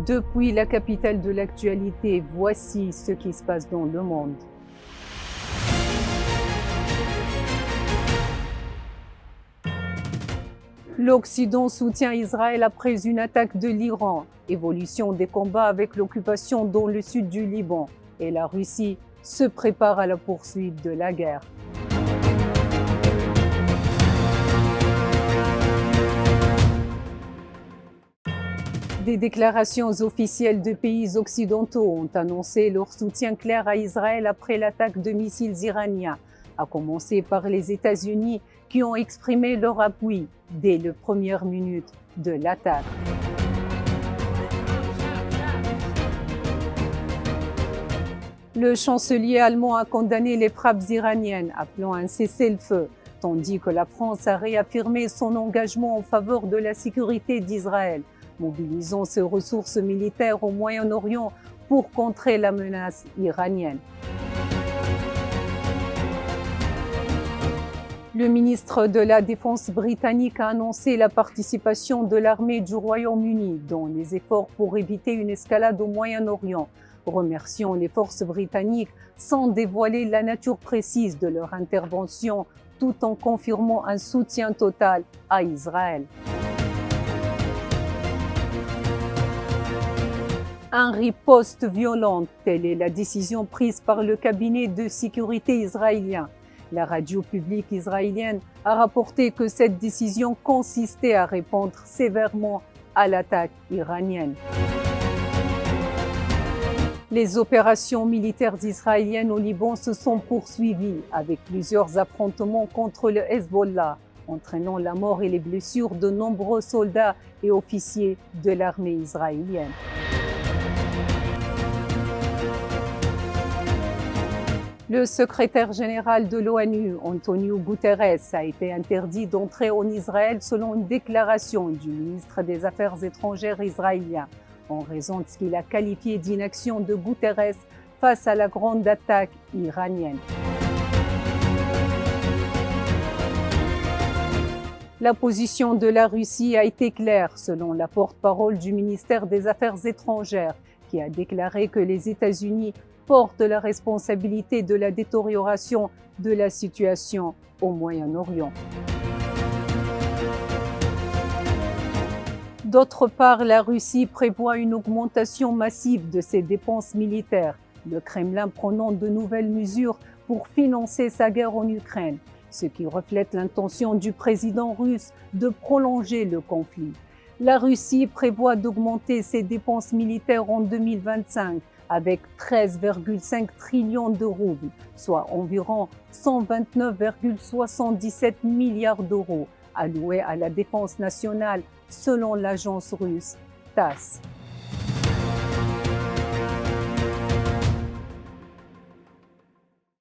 Depuis la capitale de l'actualité, voici ce qui se passe dans le monde. L'Occident soutient Israël après une attaque de l'Iran, évolution des combats avec l'occupation dans le sud du Liban, et la Russie se prépare à la poursuite de la guerre. Des déclarations officielles de pays occidentaux ont annoncé leur soutien clair à Israël après l'attaque de missiles iraniens, à commencer par les États-Unis qui ont exprimé leur appui dès les premières minutes de l'attaque. Le chancelier allemand a condamné les frappes iraniennes, appelant un cessez-le-feu, tandis que la France a réaffirmé son engagement en faveur de la sécurité d'Israël, mobilisant ses ressources militaires au Moyen-Orient pour contrer la menace iranienne. Le ministre de la Défense britannique a annoncé la participation de l'armée du Royaume-Uni dans les efforts pour éviter une escalade au Moyen-Orient, remerciant les forces britanniques sans dévoiler la nature précise de leur intervention, tout en confirmant un soutien total à Israël. Un riposte violente, telle est la décision prise par le cabinet de sécurité israélien. La radio publique israélienne a rapporté que cette décision consistait à répondre sévèrement à l'attaque iranienne. Les opérations militaires israéliennes au Liban se sont poursuivies avec plusieurs affrontements contre le Hezbollah, entraînant la mort et les blessures de nombreux soldats et officiers de l'armée israélienne. Le secrétaire général de l'ONU, Antonio Guterres, a été interdit d'entrer en Israël selon une déclaration du ministre des Affaires étrangères israélien, en raison de ce qu'il a qualifié d'inaction de Guterres face à la grande attaque iranienne. La position de la Russie a été claire, selon la porte-parole du ministère des Affaires étrangères, qui a déclaré que les États-Unis portent la responsabilité de la détérioration de la situation au Moyen-Orient. D'autre part, la Russie prévoit une augmentation massive de ses dépenses militaires, le Kremlin prenant de nouvelles mesures pour financer sa guerre en Ukraine, ce qui reflète l'intention du président russe de prolonger le conflit. La Russie prévoit d'augmenter ses dépenses militaires en 2025 avec 13,5 trillions de roubles, soit environ 129,77 milliards d'euros alloués à la défense nationale selon l'agence russe TASS.